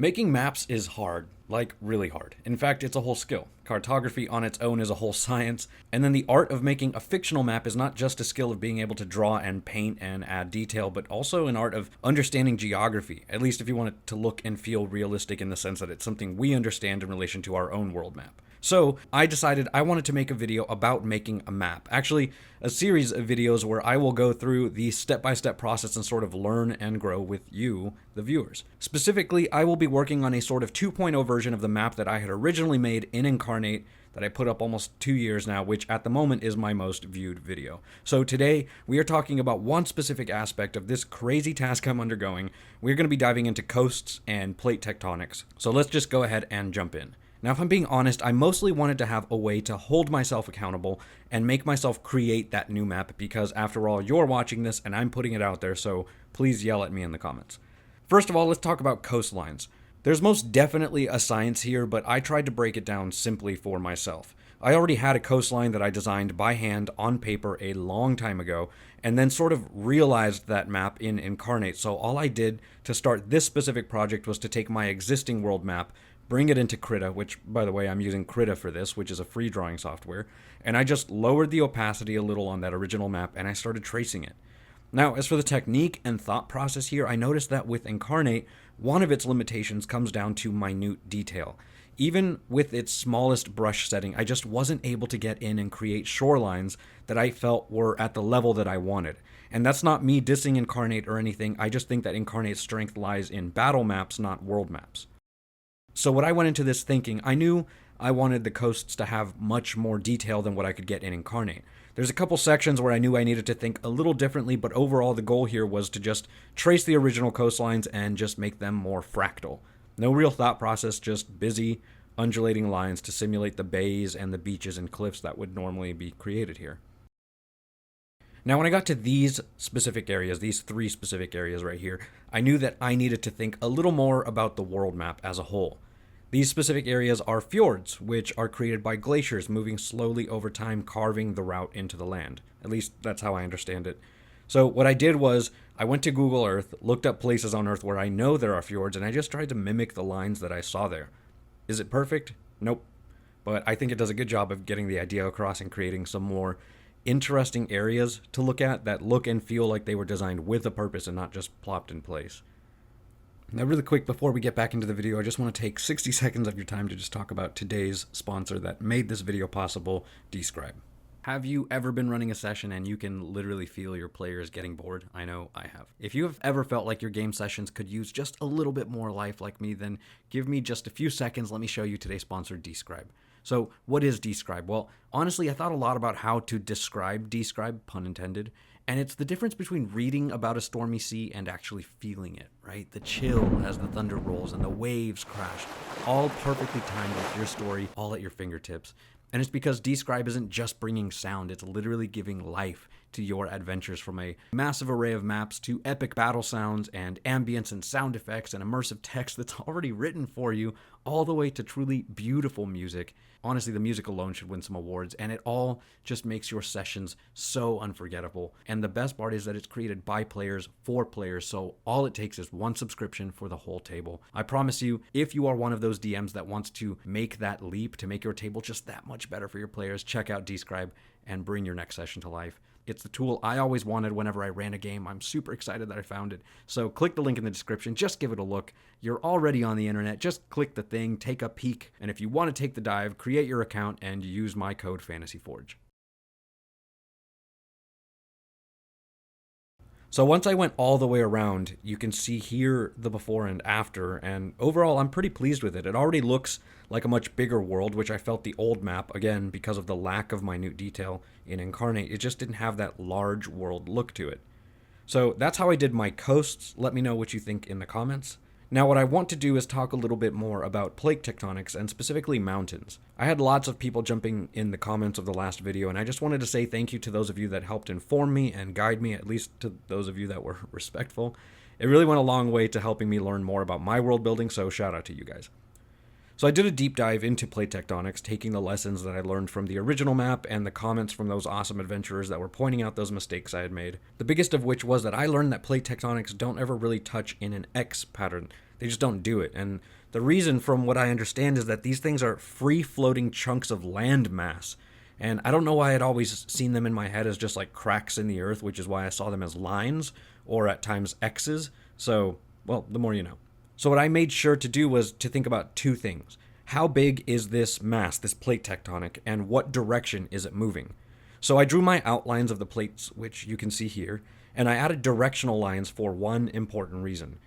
Making maps is hard, like really hard. In fact, it's a whole skill. Cartography on its own is a whole science, and then the art of making a fictional map is not just a skill of being able to draw and paint and add detail, but also an art of understanding geography, at least if you want it to look and feel realistic in the sense that it's something we understand in relation to our own world map. So I decided I wanted to make a video about making a map. Actually, a series of videos where I will go through the step-by-step process and sort of learn and grow with you, the viewers. Specifically, I will be working on a sort of 2.0 version of the map that I had originally made in Incarnate that I put up almost 2 years now, which at the moment is my most viewed video. So today, we are talking about one specific aspect of this crazy task I'm undergoing. We're going to be diving into coasts and plate tectonics. So let's just go ahead and jump in. Now, if I'm being honest, I mostly wanted to have a way to hold myself accountable and make myself create that new map because, after all, you're watching this and I'm putting it out there, so please yell at me in the comments. First of all, let's talk about coastlines. There's most definitely a science here, but I tried to break it down simply for myself. I already had a coastline that I designed by hand on paper a long time ago, and then sort of realized that map in Incarnate, so all I did to start this specific project was to take my existing world map, bring it into Krita, which, by the way, I'm using Krita for this, which is a free drawing software, and I just lowered the opacity a little on that original map, and I started tracing it. Now, as for the technique and thought process here, I noticed that with Incarnate, one of its limitations comes down to minute detail. Even with its smallest brush setting, I just wasn't able to get in and create shorelines that I felt were at the level that I wanted. And that's not me dissing Incarnate or anything, I just think that Incarnate's strength lies in battle maps, not world maps. So what I went into this thinking, I knew I wanted the coasts to have much more detail than what I could get in Incarnate. There's a couple sections where I knew I needed to think a little differently, but overall the goal here was to just trace the original coastlines and just make them more fractal. No real thought process, just busy, undulating lines to simulate the bays and the beaches and cliffs that would normally be created here. Now, when I got to these specific areas, these 3 specific areas right here, I knew that I needed to think a little more about the world map as a whole. These specific areas are fjords, which are created by glaciers moving slowly over time, carving the route into the land. At least that's how I understand it. So what I did was, I went to Google Earth, looked up places on Earth where I know there are fjords, and I just tried to mimic the lines that I saw there. Is it perfect? Nope. But I think it does a good job of getting the idea across and creating some more interesting areas to look at that look and feel like they were designed with a purpose and not just plopped in place. Now, really quick, before we get back into the video, I just want to take 60 seconds of your time to just talk about today's sponsor that made this video possible, Describe. Have you ever been running a session and you can literally feel your players getting bored? I know I have. If you have ever felt like your game sessions could use just a little bit more life like me, then give me just a few seconds. Let me show you today's sponsor, Describe. So what is Describe? Well, honestly, I thought a lot about how to describe, pun intended, and it's the difference between reading about a stormy sea and actually feeling it, right? The chill as the thunder rolls and the waves crash, all perfectly timed with your story, all at your fingertips. And it's because Describe isn't just bringing sound, it's literally giving life to your adventures, from a massive array of maps to epic battle sounds and ambience and sound effects and immersive text that's already written for you, all the way to truly beautiful music. Honestly, the music alone should win some awards, and it all just makes your sessions so unforgettable. And the best part is that it's created by players for players, so all it takes is one subscription for the whole table. I promise you, if you are one of those DMs that wants to make that leap to make your table just that much better for your players, check out Describe and bring your next session to life. It's the tool I always wanted whenever I ran a game. I'm super excited that I found it. So click the link in the description. Just give it a look. You're already on the internet. Just click the thing, take a peek, and if you want to take the dive, create your account and use my code FANTASYFORGE. So once I went all the way around, you can see here the before and after, and overall I'm pretty pleased with it. It already looks like a much bigger world, which I felt the old map, again, because of the lack of minute detail in Incarnate, it just didn't have that large world look to it. So that's how I did my coasts. Let me know what you think in the comments. Now, what I want to do is talk a little bit more about plate tectonics and specifically mountains. I had lots of people jumping in the comments of the last video, and I just wanted to say thank you to those of you that helped inform me and guide me, at least to those of you that were respectful. It really went a long way to helping me learn more about my world building, so shout out to you guys. So I did a deep dive into plate tectonics, taking the lessons that I learned from the original map and the comments from those awesome adventurers that were pointing out those mistakes I had made. The biggest of which was that I learned that plate tectonics don't ever really touch in an X pattern. They just don't do it. And the reason, from what I understand, is that these things are free-floating chunks of land mass. And I don't know why I'd always seen them in my head as just like cracks in the earth, which is why I saw them as lines or at times X's. So, well, the more you know. So what I made sure to do was to think about two things. How big is this mass, this plate tectonic, and what direction is it moving? So I drew my outlines of the plates, which you can see here, and I added directional lines for one important reason.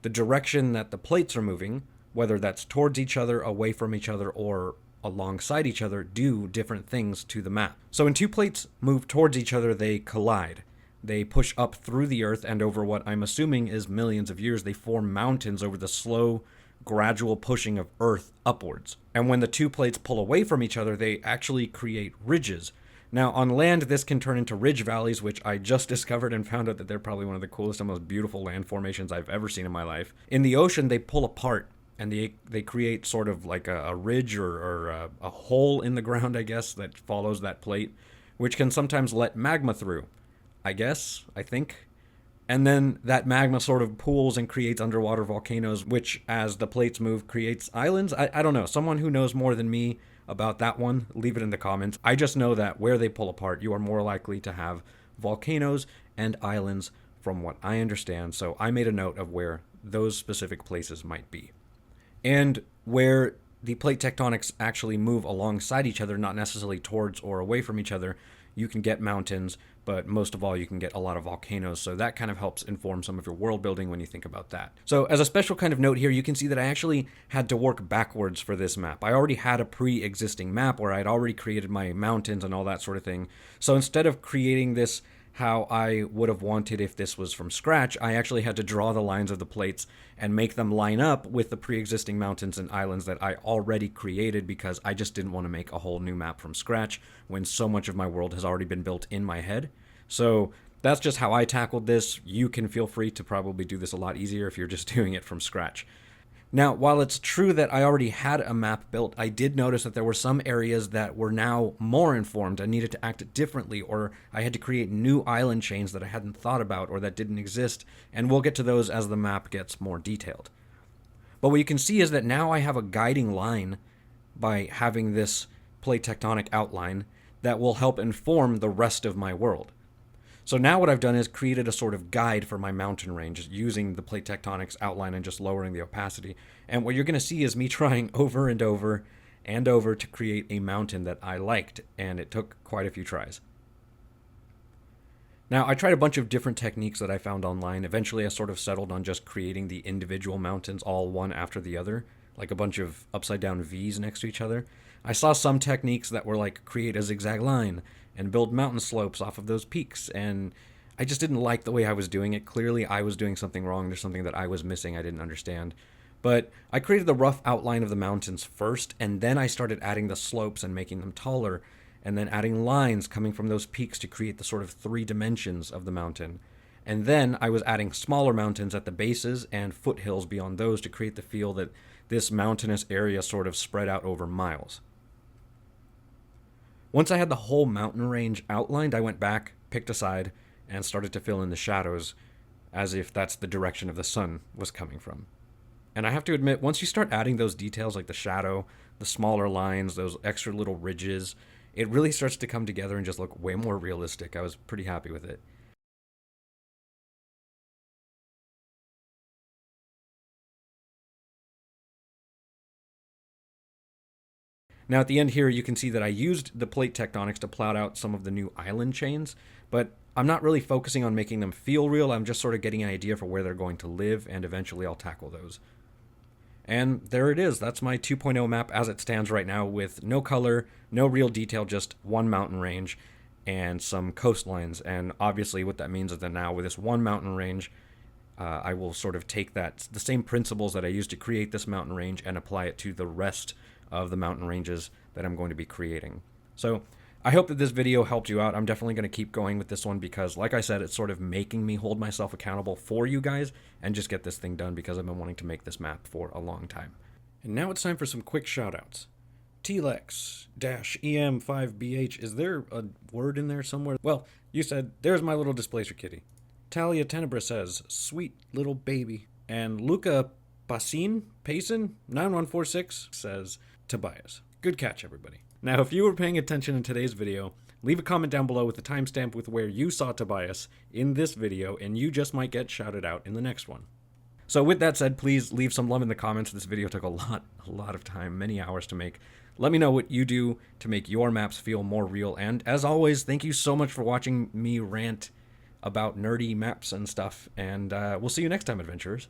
The direction that the plates are moving, whether that's towards each other, away from each other, or alongside each other, do different things to the map. So when two plates move towards each other, they collide. They push up through the earth, and over what I'm assuming is millions of years, they form mountains over the slow, gradual pushing of earth upwards. And when the two plates pull away from each other, they actually create ridges. Now, on land, this can turn into ridge valleys, which I just discovered and found out that they're probably one of the coolest and most beautiful land formations I've ever seen in my life. In the ocean, they pull apart, and they create sort of like a ridge or a hole in the ground, I guess, that follows that plate, which can sometimes let magma through, I think. And then that magma sort of pools and creates underwater volcanoes, which, as the plates move, creates islands. I don't know. Someone who knows more than me about that one, leave it in the comments. I just know that where they pull apart, you are more likely to have volcanoes and islands, from what I understand. So I made a note of where those specific places might be. And where the plate tectonics actually move alongside each other, not necessarily towards or away from each other, you can get mountains, but most of all, you can get a lot of volcanoes. So that kind of helps inform some of your world building when you think about that. So as a special kind of note here, you can see that I actually had to work backwards for this map. I already had a pre-existing map where I'd already created my mountains and all that sort of thing. So instead of creating this how I would have wanted if this was from scratch, I actually had to draw the lines of the plates and make them line up with the pre-existing mountains and islands that I already created, because I just didn't want to make a whole new map from scratch when so much of my world has already been built in my head. So that's just how I tackled this. You can feel free to probably do this a lot easier if you're just doing it from scratch. Now, while it's true that I already had a map built, I did notice that there were some areas that were now more informed and needed to act differently, or I had to create new island chains that I hadn't thought about or that didn't exist, and we'll get to those as the map gets more detailed. But what you can see is that now I have a guiding line by having this plate tectonic outline that will help inform the rest of my world. So now what I've done is created a sort of guide for my mountain range using the plate tectonics outline and just lowering the opacity. And what you're going to see is me trying over and over and over to create a mountain that I liked, and it took quite a few tries. Now, I tried a bunch of different techniques that I found online. Eventually, I sort of settled on just creating the individual mountains all one after the other, like a bunch of upside-down V's next to each other. I saw some techniques that were like create a zigzag line and build mountain slopes off of those peaks, and I just didn't like the way I was doing it. Clearly, I was doing something wrong. There's something that I was missing I didn't understand. But I created the rough outline of the mountains first, and then I started adding the slopes and making them taller, and then adding lines coming from those peaks to create the sort of 3 dimensions of the mountain. And then I was adding smaller mountains at the bases and foothills beyond those to create the feel that this mountainous area sort of spread out over miles. Once I had the whole mountain range outlined, I went back, picked a side, and started to fill in the shadows as if that's the direction of the sun was coming from. And I have to admit, once you start adding those details like the shadow, the smaller lines, those extra little ridges, it really starts to come together and just look way more realistic. I was pretty happy with it. Now at the end here, you can see that I used the plate tectonics to plot out some of the new island chains, but I'm not really focusing on making them feel real. I'm just sort of getting an idea for where they're going to live, and eventually I'll tackle those. And there it is. That's my 2.0 map as it stands right now, with no color, no real detail, just one mountain range and some coastlines. And obviously what that means is that now with this one mountain range, I will sort of take the same principles that I used to create this mountain range and apply it to the rest of the mountain ranges that I'm going to be creating. So I hope that this video helped you out. I'm definitely going to keep going with this one because, like I said, it's sort of making me hold myself accountable for you guys and just get this thing done because I've been wanting to make this map for a long time. And now it's time for some quick shoutouts. Telex-EM5BH, is there a word in there somewhere? Well, you said, there's my little Displacer kitty. Talia Tenebra says, sweet little baby. And Luca Payson 9146 says Tobias. Good catch, everybody. Now, if you were paying attention in today's video, leave a comment down below with a timestamp with where you saw Tobias in this video, and you just might get shouted out in the next one. So with that said, please leave some love in the comments. This video took a lot of time, many hours to make. Let me know what you do to make your maps feel more real. And as always, thank you so much for watching me rant about nerdy maps and stuff. And we'll see you next time, adventurers.